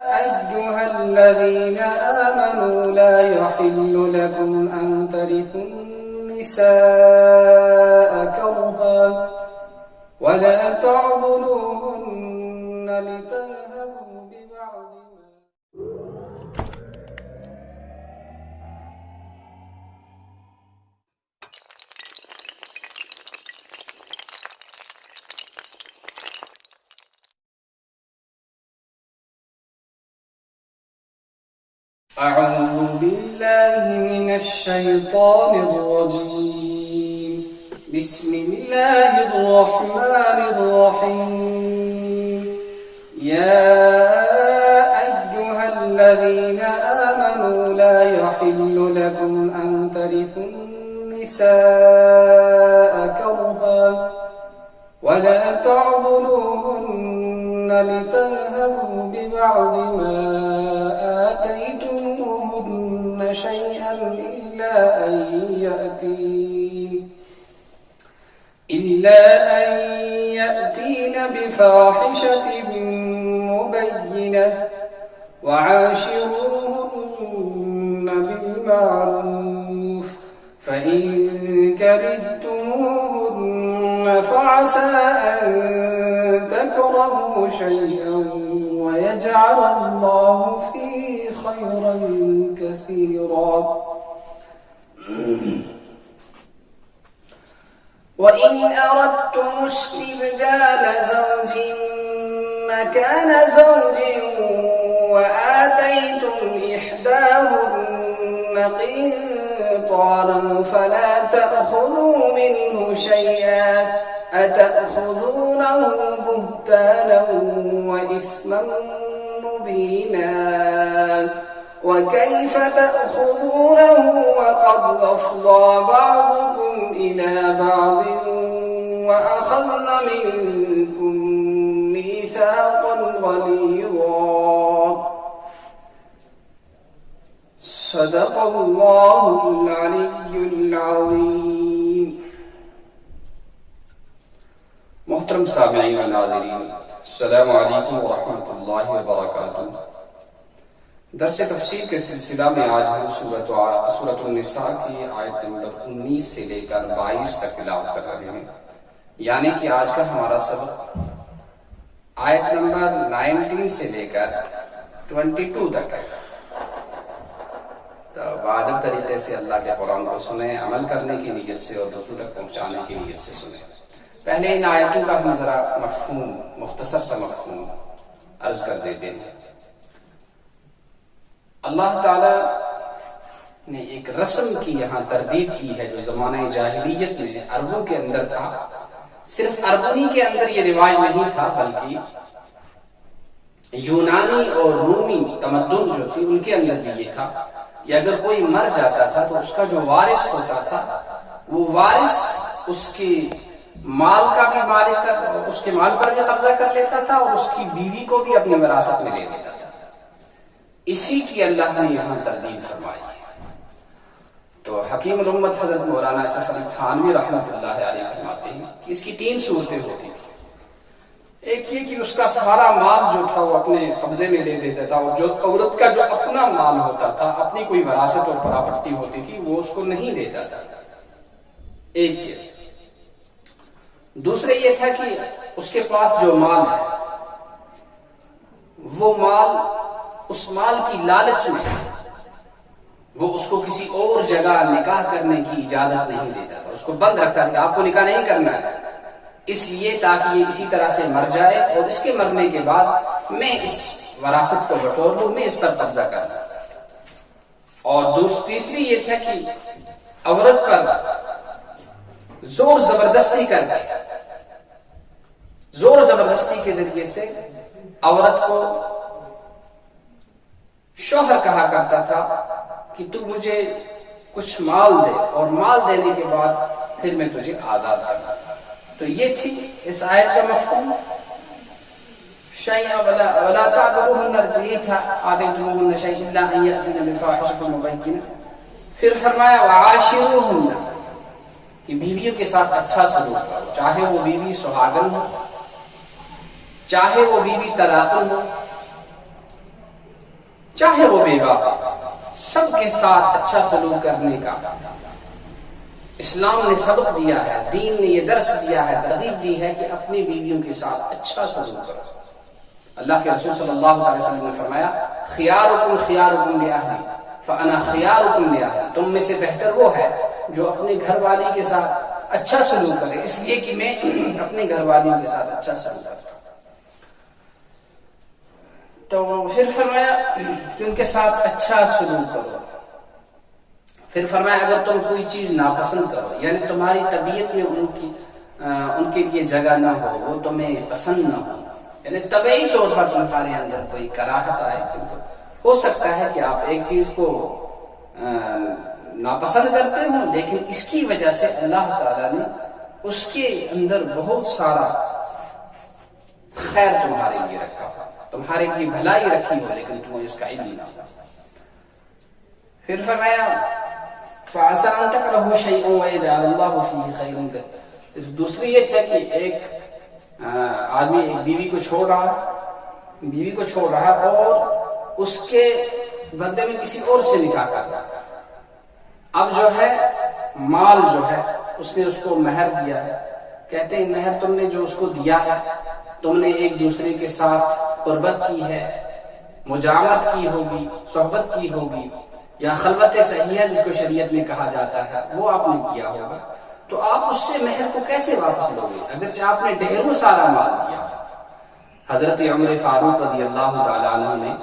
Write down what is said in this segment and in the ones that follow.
أيها الذين آمنوا لا يحل لكم أن ترثوا النساء كرها ولا تعضلوهن لتذهبوا ببعض أعوذ بالله من الشيطان الرجيم بسم الله الرحمن الرحيم يا أيها الذين آمنوا لا يحل لكم أن ترثوا النساء كرها ولا تعضلوهن لتذهبوا ببعض ما آتيتموهن شيئا إلا أن يأتين بفاحشة مبينة وعاشروهن بالمعروف فإن كرهتموهن فعسى أن تكرهوا شيئا ويجعل الله فيه خيرا كثيرا وإن أردتم استبدال زوج مكان زوج وآتيتم إحداهن قنطارا فلا تأخذوا منه شيئا أتأخذونه بهتانا وإثما مبينا وكيف تأخذونه وقد أفضى بعضكم إلى بعض وأخذن منكم ميثاقا غليظا صدق الله العلي العظيم. محترم سامعین و ناظرین، السلام علیکم ورحمۃ اللہ وبرکاتہ. درس تفسیر کے سلسلہ میں آج ہم سورۃ النساء کی آیت نمبر 19 سے لے کر 22 تک تلاوت کر رہے ہیں، یعنی کہ آج کا ہمارا سبق آیت نمبر 19 سے لے کر 22 تک ہے. تو بادب طریقے سے اللہ کے قرآن کو سنیں، عمل کرنے کی نیت سے اور دوسروں تک پہنچانے کی نیت سے سنیں. پہلے ان آیتوں کا ہم ذرا مفہوم، مختصر سا مفہوم عرض کر دیتے ہیں. اللہ تعالی نے ایک رسم کی یہاں تردید کی ہے جو زمانہ جاہلیت میں عربوں کے اندر تھا. صرف عربوں ہی کے اندر یہ رواج نہیں تھا، بلکہ یونانی اور رومی تمدن جو تھی ان کے اندر بھی یہ تھا کہ اگر کوئی مر جاتا تھا تو اس کا جو وارث ہوتا تھا وہ وارث اس کے مال کا بھی مالک کر، اس کے مال پر بھی قبضہ کر لیتا تھا اور اس کی بیوی کو بھی اپنی وراثت میں لے لیتا تھا. اسی کی اللہ نے یہاں تردید فرمائی ہے. تو حکیم الامت حضرت مولانا اشرف علی تھانوی رحمۃ اللہ علیہ فرماتے ہیں کہ اس کی 3 صورتیں ہوتی تھیں. ایک یہ کہ اس کا سارا مال جو تھا وہ اپنے قبضے میں لے لیتا تھا، اور جو عورت کا جو اپنا مال ہوتا تھا، اپنی کوئی وراثت اور پراپرٹی ہوتی تھی، وہ اس کو نہیں دیتا تھا. ایک یہ. دوسرے یہ تھا کہ اس کے پاس جو مال ہے وہ مال، اس مال کی لالچ میں وہ اس کو کسی اور جگہ نکاح کرنے کی اجازت نہیں دیتا تھا، اس کو بند رکھتا تھا. آپ کو نکاح نہیں کرنا ہے اس لیے تاکہ یہ اسی طرح سے مر جائے اور اس کے مرنے کے بعد میں اس وراثت کو بٹور لوں، میں اس پر قبضہ کرنا. اور تیسری یہ تھا کہ عورت پر زور زبردستی کر کے، زور زبردستی کے ذریعے سے عورت کو شوہر کہا کرتا تھا کہ تو مجھے کچھ مال دے، اور مال دینے کے بعد پھر میں تجھے آزاد کروں. تو یہ تھی اس آیت کا مفہوم. شیئا ولا تعذروهن، یہ تھا آتیتموهن شیئا الا ان یأتین بفاحشۃ مبینہ. پھر فرمایا وعاشروهن، کہ بیویوں کے ساتھ اچھا سلوک کرو، چاہے وہ بیوی سہاگن ہو، چاہے وہ بیوی طلاقن ہو، چاہے وہ بیوہ، سب کے ساتھ اچھا سلوک کرنے کا اسلام نے سبق دیا ہے، دین نے یہ درس دیا ہے، ترغیب دی ہے کہ اپنی بیویوں کے ساتھ اچھا سلوک کرو۔ اللہ کے رسول صلی اللہ علیہ وسلم نے فرمایا خیارکم خیارکم لأہلی فانا خیارکم لأہلی، تم میں سے بہتر وہ ہے جو اپنے گھر والی کے ساتھ اچھا سلوک کرے، اس لیے کہ میں اپنے گھر والیوں کے ساتھ اچھا سلوک کرتا ہوں۔ تو پھر فرمایا کہ ان کے ساتھ اچھا سلوک کرو۔ پھر فرمایا اگر تم کوئی چیز ناپسند کرو، یعنی تمہاری طبیعت میں ان کے لیے جگہ نہ ہو، وہ تمہیں پسند نہ ہو، یعنی طبعی طور پر تمہارے اندر کوئی کراہت آئے، ہو سکتا ہے کہ آپ ایک چیز کو ناپسند کرتے ہوں، لیکن اس کی وجہ سے اللہ تعالیٰ نے اس کے اندر بہت سارا خیر تمہارے لیے رکھا ہو، تمہارے لیے بھلائی رکھی ہو، لیکن تمہیں اس کا علم نہ ہو۔ پھر فرمایا فَعَسَىٰ أَن تَكْرَهُوا شَيْئًا وَيَجْعَلَ اللَّهُ فِيهِ خَيْرًا كَثِيرًا۔ دوسری یہ ہے کہ ایک آدمی ایک بیوی کو چھوڑ رہا اور اس کے بدلے میں کسی اور سے نکاح کر رہا ہے۔ اب جو ہے مال جو ہے اس نے اس کو مہر دیا ہے، کہتے ہیں مہر تم نے جو اس کو دیا ہے، تم نے ایک دوسرے کے ساتھ قربت کی ہے، مجامت کی ہوگی، صحبت کی ہوگی، یا خلوت صحیحہ جس کو شریعت میں کہا جاتا ہے وہ آپ نے کیا ہوگا، تو آپ اس سے مہر کو کیسے واپس لو گے اگرچہ آپ نے ڈھیروں سارا مال دیا۔ حضرت عمر فاروق رضی اللہ تعالیٰ عنہ نے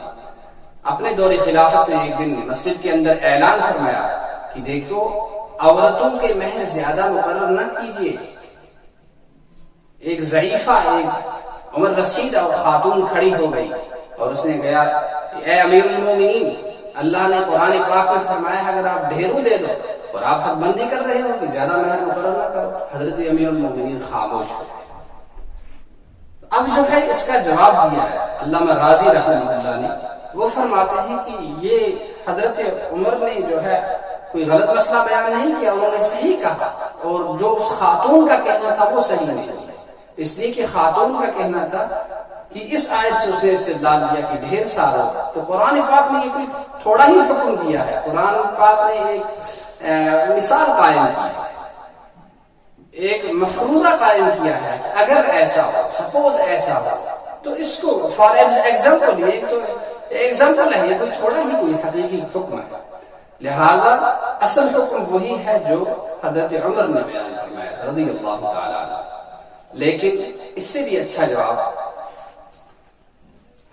اپنے دور خلافت میں ایک دن مسجد کے اندر اعلان فرمایا کہ دیکھو عورتوں کے مہر زیادہ مقرر نہ کیجیے۔ ایک ضعیفہ ایک عمر رسید اور خاتون کھڑی ہو گئی اور اس نے کہا اے امیر المومنین، اللہ نے قرآن پاک میں فرمایا ہے اگر آپ ڈھیروں دے دو اور آپ حد بندی کر رہے ہو کہ زیادہ مہر مقرر نہ کرو۔ حضرت امیر المومنین خاموش ہو۔ اب جو ہے اس کا جواب دیا ہے علامہ راضی رحمہ اللہ نے، وہ فرماتے ہیں کہ یہ حضرت عمر نے جو ہے کوئی غلط مسئلہ بیان نہیں کیا، انہوں نے صحیح کہا، اور جو اس خاتون کا کہنا تھا وہ صحیح نہیں ہے، اس لیے کہ خاتون کا کہنا تھا کہ اس آیت سے اس نے استدلال دیا کہ ڈھیر سارا، تو قرآن پاک نے یہ کوئی تھوڑا ہی حکم دیا ہے، قرآن پاک نے ایک مثال قائم کی ہے، ایک مفروضہ قائم کیا ہے کہ اگر ایسا ہو، سپوز ایسا ہو، تو اس کو فار ایگزامپل یہ تو ایگزامپل ہے، یہ کوئی تھوڑا ہی کوئی حقیقی حکم ہے، لہذا اصل حکم وہی ہے جو حضرت عمر نے بیان فرمایا رضی اللہ تعالیٰ عنہ۔ لیکن اس سے بھی اچھا جواب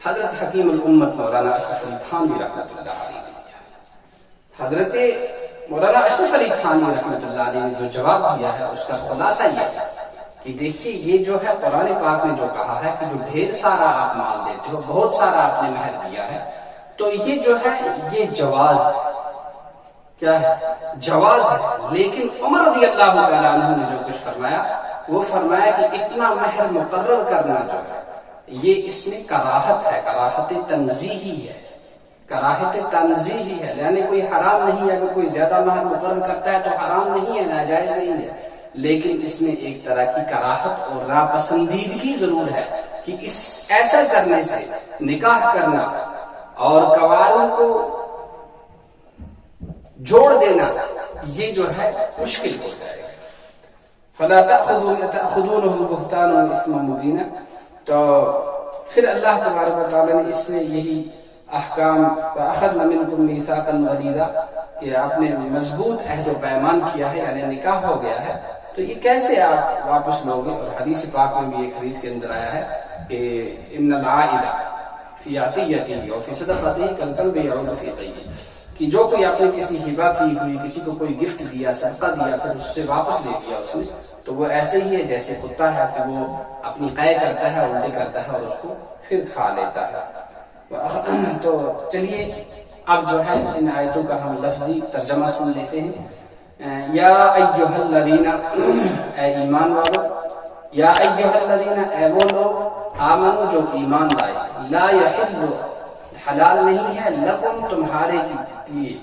حضرت حکیم الامت مولانا اشرف علی تھانوی رحمۃ اللہ علیہ نے دیا۔ حضرت مولانا اشرف علی تھانوی رحمۃ اللہ علیہ نے جو جواب دیا ہے اس کا خلاصہ یہ ہے کہ دیکھیے یہ جو ہے قرآن پاک نے جو کہا ہے کہ جو ڈھیر سارا آپ مال دیتے ہو، بہت سارا آپ نے مہر دیا ہے، تو یہ جو ہے یہ جواز کیا ہے، جواز ہے، لیکن عمر رضی اللہ تعالیٰ عنہ نے جو کچھ فرمایا وہ فرمایا کہ اتنا مہر مقرر کرنا جو ہے یہ اس میں کراہت ہے، کراہت تنزیہی ہے، کراہت تنزیہی ہے، یعنی کوئی حرام نہیں ہے، اگر کوئی زیادہ مہر مقرر کرتا ہے تو حرام نہیں ہے، ناجائز نہیں ہے، لیکن اس میں ایک طرح کی کراہت اور ناپسندیدگی ضرور ہے کہ اس ایسا کرنے سے نکاح کرنا اور کنواروں کو جوڑ دینا یہ جو ہے مشکل ہو جائے گا۔ فلا تأخذونه بهتانا واثما مبینا، تو پھر اللہ تبارک و تعالیٰ نے اس میں یہی احکام وَأَخَذْنَ مِنْكُمْ مِيثَاقًا غَلِيظًا کہ آپ نے مضبوط عہد و پیمان کیا ہے، یعنی نکاح ہو گیا ہے، تو یہ کیسے آپ واپس لو گے؟ اور حدیث پاک میں بھی ایک حدیث کے اندر آیا ہے کہ ان العائد فی عطیتہ اور فی صدقتہ کالکلب یعود فی قیہ، کہ جو کوئی آپ نے کسی ہبہ کی ہوئی، کسی کو کوئی گفٹ دیا، صدقہ دیا، پھر اس سے واپس لے دیا اس نے، تو وہ ایسے ہی ہے جیسے کتا ہے کہ وہ اپنی قے کرتا ہے، الٹی کرتا ہے اور اس کو پھر کھا لیتا ہے۔ تو چلیے اب جو ہے ان آیتوں کا ہم لفظی ترجمہ سن لیتے ہیں۔ یا ایھا الذین، اے ایمان والو، یا ایھا الذین، اے وہ لوگ، آمنو جو ایمان لائے، لا یحل، حلال نہیں ہے، لکم تمہارے لیے،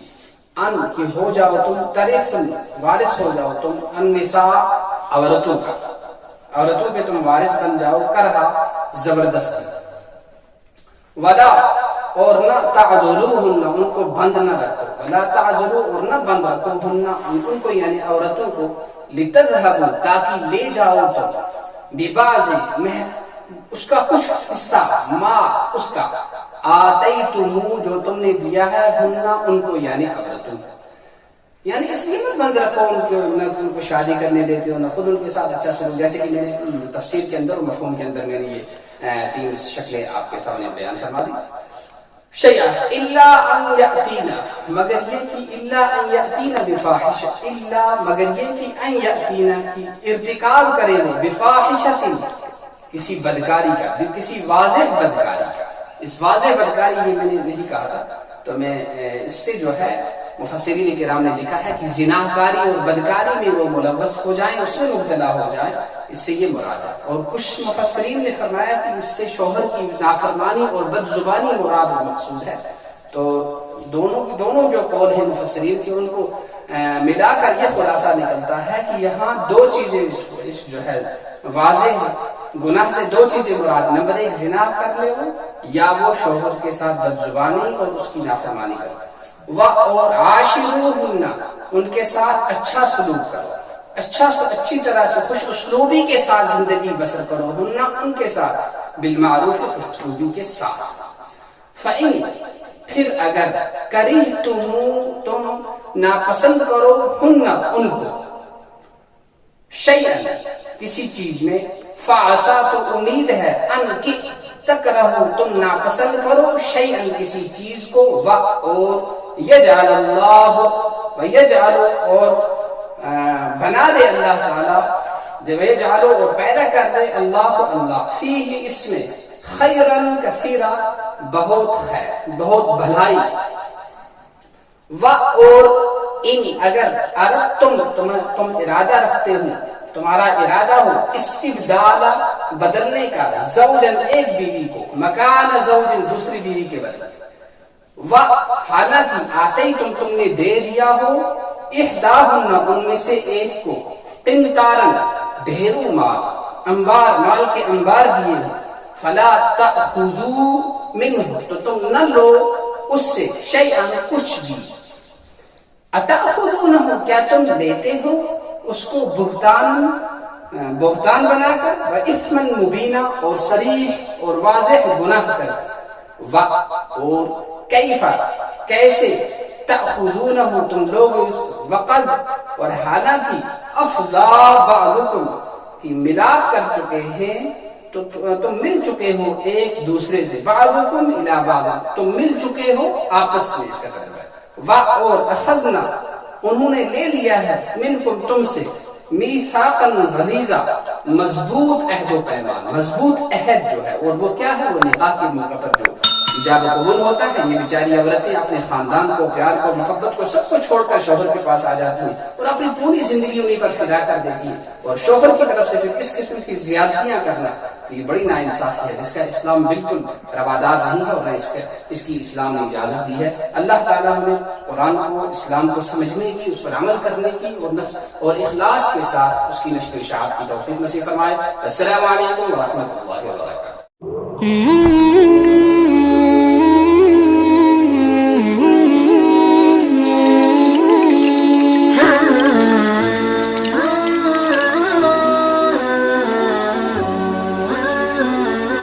ان کہ ہو جاؤ تم، ترثن وارث ہو جاؤ تم، النساء عورتوں کا، عورتوں پہ تم وارث بن جاؤ، کرہا زبردستی، ولا اور نہ تعذروہن، ان کو بند نہ رکھو، لا تعذرو اور نہ بند رکھو ہن ان کو یعنی عورتوں کو، لتذہبوا تاکہ لے جاؤ تم، ببعض اس کا کچھ حصہ، ما اس کا، آتیتمو جو تم نے دیا ہے، ہن ان کو یعنی عورتوں، یعنی اس لیے مت بند رکھو ان کو، نہ ان کو شادی کرنے دیتے ہو، نہ خود ان کے ساتھ اچھا سلوک، جیسے کہ میں نے تفسیر کے اندر اور مفہوم کے اندر میں نے یہ 3 شکلیں آپ کے سامنے بیان فرما دی۔ شیئا الا ان یاتینا، مگر یہ کہ الا ان یاتینا بفاحشہ، الا مگر یہ کہ ان یاتینا کی ارتکاب کرے وہ، بفاحشۃ کسی بدکاری کا، کسی واضح بدکاری کا۔ اس واضح بدکاری یہ میں نے نہیں کہا تھا، تو میں اس سے جو ہے مفسرین کرام نے لکھا ہے کہ زناکاری اور بدکاری میں وہ ملوث ہو جائیں، اس میں مبتلا ہو جائیں، اس سے یہ مراد ہے۔ اور کچھ مفسرین نے فرمایا کہ اس سے شوہر کی نافرمانی اور بدزبانی مراد و مقصود ہے۔ تو دونوں جو قول ہیں مفسرین کے، ان کو ملا کر یہ خلاصہ نکلتا ہے کہ یہاں 2 چیزیں جو ہے واضح گناہ سے 2 چیزیں مراد، نمبر 1 زنا کر لے وہ، یا وہ شوہر کے ساتھ بدزبانی اور اس کی نافرمانی کرتا، اور عاشروہن ان کے ساتھ اچھا سلوک کرو، اچھی طرح سے خوش اسلوبی کے ساتھ زندگی بسر کرو، ہن ان کے ساتھ، بالمعروف خوش اسلوبی کے ساتھ۔ فَإِن پھر اگر کرہتم تم ناپسند کرو ہن ان کو، شیئا کسی چیز میں، فعسا تو امید ہے، ان کی تکرہو تم ناپسند کرو، شیئا کسی چیز کو، اور یجعل اللہ ویجعل اور بنا دے اللہ تعالیٰ، جب یجعل اور پیدا کر دے اللہ فیہ اس میں، خیرن کثیرا بہت خیر، بہت بھلائی، اور ان اگر تم ارادہ رکھتے ہو، تمہارا ارادہ ہو استبدال بدلنے کا، زوجن ایک بیوی کو، مکان زوجن دوسری بیوی کے بدلے، حالانکہ آتے تم نے دے دیا ہو، احداہن ان میں سے ایک کو، قنطارن ڈھیروں مال، انبار مال کے انبار دیے ہو، فلا تأخذوا منہ تو تم نہ لو اس سے، شیئا کچھ بھی، اتأخذونہ کیا تم لیتے ہو اس کو، بہتان بنا کر، واثما مبینا اور صریح اور واضح گناہ کر، اور کیفا کیسے، تأخذونہ تم لوگ، وقد اور حالانکہ، افضا بعضکم کہ ملاپ کر چکے ہیں، تو تم مل چکے ہو ایک دوسرے سے، بعضکم الی بعض تم مل چکے ہو آپس میں، اس کا ترجمہ ہے، اور اخذنا انہوں نے لے لیا ہے، منکم تم سے، میثاقا غلیظا مضبوط عہد و پیمان، مضبوط عہد جو ہے، اور وہ کیا ہے، وہ نکاح کے موقع پر جو ایجاب قبول ہوتا ہے، یہ بیچاری عورتیں اپنے خاندان کو، پیار کو، محبت کو، سب کو چھوڑ کر شوہر کے پاس آ جاتی ہیں اور اپنی پوری زندگی انہیں پر فدا کر دیتی ہیں، اور شوہر کی طرف سے پھر اس قسم کی زیادتیاں کرنا، تو یہ بڑی ناانصافی ہے، جس کا اسلام بالکل روادار نہیں ہے، اور نہ اس کی اسلام نے اجازت دی ہے۔ اللہ تعالیٰ ہمیں قرآن کو، اسلام کو سمجھنے کی، اس پر عمل کرنے کی، اور اخلاص کے ساتھ اس کی نشر و اشاعت کی توفیق نصیب فرمائے۔ السلام علیکم ورحمۃ اللہ وبرکاتہ۔